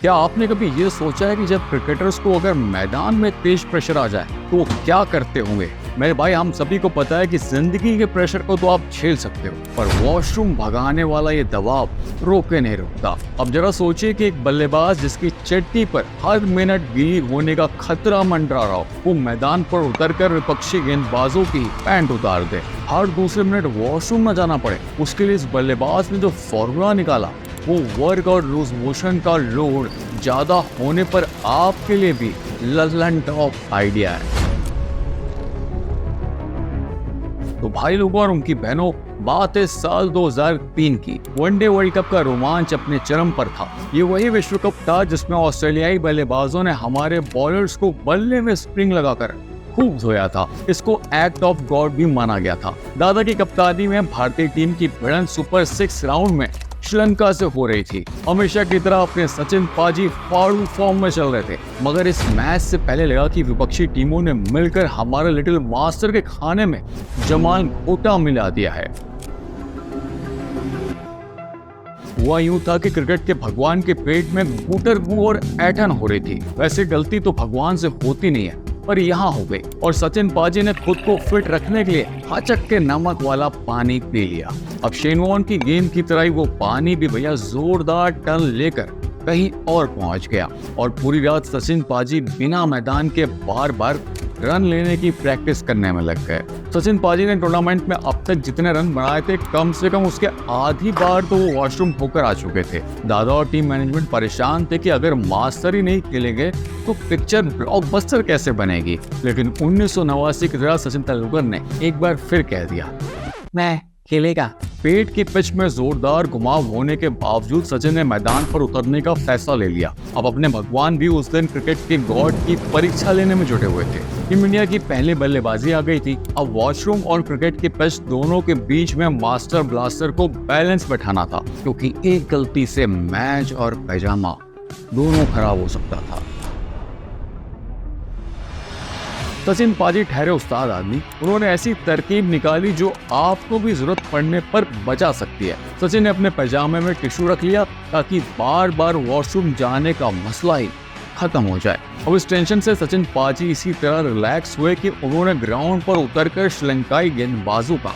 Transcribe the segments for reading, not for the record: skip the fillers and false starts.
क्या आपने कभी ये सोचा है कि जब क्रिकेटर्स को अगर मैदान में तेज प्रेशर आ जाए तो वो क्या करते होंगे? मेरे भाई, हम सभी को पता है कि जिंदगी के प्रेशर को तो आप झेल सकते हो, पर वॉशरूम भगाने वाला ये दबाव रोके नहीं रुकता। अब जरा सोचिए कि एक बल्लेबाज जिसकी चट्टी पर हर मिनट गीली होने का खतरा मंडरा रहा हो, वो मैदान पर उतरकर विपक्षी गेंदबाजों की पैंट उतार दे, हर दूसरे मिनट वॉशरूम न जाना पड़े। उसके लिए इस बल्लेबाज ने जो फॉर्मूला निकाला, वो वर्क और लूज मोशन का लोड ज्यादा होने पर आपके लिए भी ललन टॉप आइडिया है। तो भाई लोगों और उनकी बहनों, बात है साल 2003 की। वनडे वर्ल्ड कप का रोमांच अपने चरम पर था। ये वही विश्व कप था जिसमें ऑस्ट्रेलियाई बल्लेबाजों ने हमारे बॉलर्स को बल्ले में स्प्रिंग लगाकर खूब धोया था। इसको एक्ट ऑफ गॉड भी माना गया था। दादा की कप्तानी में भारतीय टीम की भिड़ंत सुपर 6 राउंड में श्रीलंका से हो रही थी। हमेशा की तरह अपने सचिन पाजी फाड़ू फॉर्म में चल रहे थे, मगर इस मैच से पहले लगा कि विपक्षी टीमों ने मिलकर हमारे लिटिल मास्टर के खाने में जमाल घोटा मिला दिया है। हुआ यूं था कि क्रिकेट के भगवान के पेट में गुटरगू और ऐठन हो रही थी। वैसे गलती तो भगवान से होती नहीं है, पर यहाँ हो गई, और सचिन पाजी ने खुद को फिट रखने के लिए हचक के नमक वाला पानी पी लिया। अब शेन वॉर्न की गेंद की तरह ही वो पानी भी भैया जोरदार टर्न लेकर कहीं और पहुंच गया, और पूरी रात सचिन पाजी बिना मैदान के बार बार रन लेने की प्रैक्टिस करने में लग गए। सचिन पाजी ने टूर्नामेंट में अब तक जितने रन बनाए थे, कम से कम उसके आधी बार तो वो वॉशरूम होकर आ चुके थे। दादा और टीम मैनेजमेंट परेशान थे कि अगर मास्टर ही नहीं खेलेंगे तो पिक्चर ब्लॉकबस्टर कैसे बनेगी। लेकिन 1989 की तरह सचिन तेंदुलकर ने एक बार फिर कह दिया, मैं खेलेगा। पेट की पिच में जोरदार घुमाव होने के बावजूद सचिन ने मैदान पर उतरने का फैसला ले लिया। अब अपने भगवान भी उस दिन क्रिकेट के गॉड की परीक्षा लेने में जुटे हुए थे। टीम इंडिया की पहली बल्लेबाजी आ गई थी। अब वॉशरूम और क्रिकेट की पिच दोनों के बीच में मास्टर ब्लास्टर को बैलेंस बैठाना था, क्योंकि एक गलती से मैच और पैजामा दोनों खराब हो सकता था। सचिन पाजी ठहरे उस्ताद आदमी। उन्होंने ऐसी तरकीब निकाली जो आपको भी जरूरत पड़ने पर बचा सकती है। सचिन ने अपने पैजामे में टिश्यू रख लिया ताकि बार बार वॉशरूम जाने का मसला ही खत्म हो जाए। अब इस टेंशन से सचिन पाजी इसी तरह रिलैक्स हुए कि उन्होंने ग्राउंड पर उतरकर श्रीलंकाई गेंदबाजों का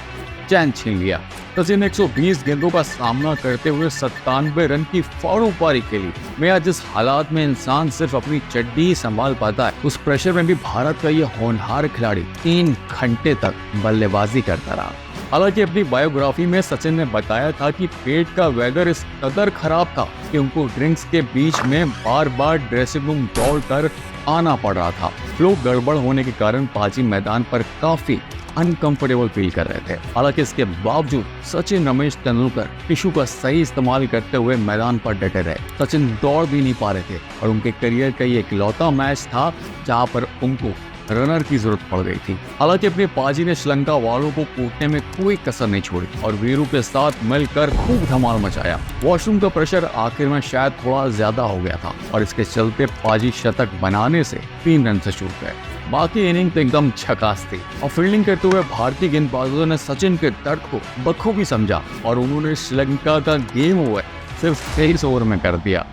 चैन छीन लिया। सचिन ने 120 गेंदों का सामना करते हुए 97 रन की फौरन पारी खेली। मैं जिस हालात में इंसान सिर्फ अपनी चड्डी ही संभाल पाता है, उस प्रेशर में भी भारत का ये होनहार खिलाड़ी 3 घंटे तक बल्लेबाजी करता रहा। हालांकि अपनी बायोग्राफी में सचिन ने बताया था कि पेट का वेदर इस कदर खराब था कि उनको ड्रिंक्स के बीच में बार बार ड्रेसिंग रूम दौड़कर आना पड़ रहा था। फ्लो गड़बड़ होने के कारण पाजी मैदान पर काफी अनकंफर्टेबल फील कर रहे थे। हालांकि इसके बावजूद सचिन रमेश तेंदुलकर टिश्यू का सही इस्तेमाल करते हुए मैदान पर डटे रहे। सचिन दौड़ भी नहीं पा रहे थे, और उनके करियर का ये इकलौता मैच था जहां पर उनको रनर की जरूरत पड़ गई थी। हालांकि अपने पाजी ने श्रीलंका वालों को कूटने में कोई कसर नहीं छोड़ी और वीरू के साथ मिलकर खूब धमाल मचाया। वॉशरूम का प्रेशर आखिर में शायद थोड़ा ज्यादा हो गया था, और इसके चलते पाजी शतक बनाने से 3 रन से चूक गए। बाकी इनिंग तो एकदम झकास थी, और फील्डिंग करते हुए भारतीय गेंदबाजों ने सचिन के दर्द को बखूबी समझा, और उन्होंने श्रीलंका का गेम ओवर सिर्फ 23 ओवर में कर दिया।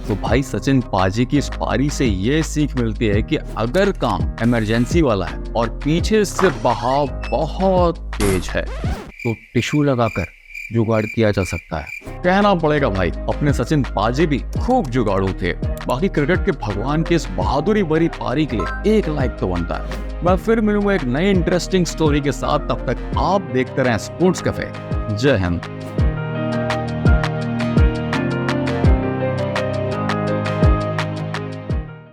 तो भाई, सचिन पाजी की इस पारी से ये सीख मिलती है कि अगर काम इमरजेंसी वाला है और पीछे से बहाव बहुत तेज है तो टिश्यू लगाकर जुगाड़ किया जा सकता है। कहना पड़ेगा भाई, अपने सचिन पाजी भी खूब जुगाड़ू थे। बाकी क्रिकेट के भगवान की इस बहादुरी भरी पारी के लिए एक लाइक तो बनता है। मैं फिर मिलूंगा एक नई इंटरेस्टिंग स्टोरी के साथ। तब तक आप देखते रहें स्पोर्ट्स कैफे। जय हिंद।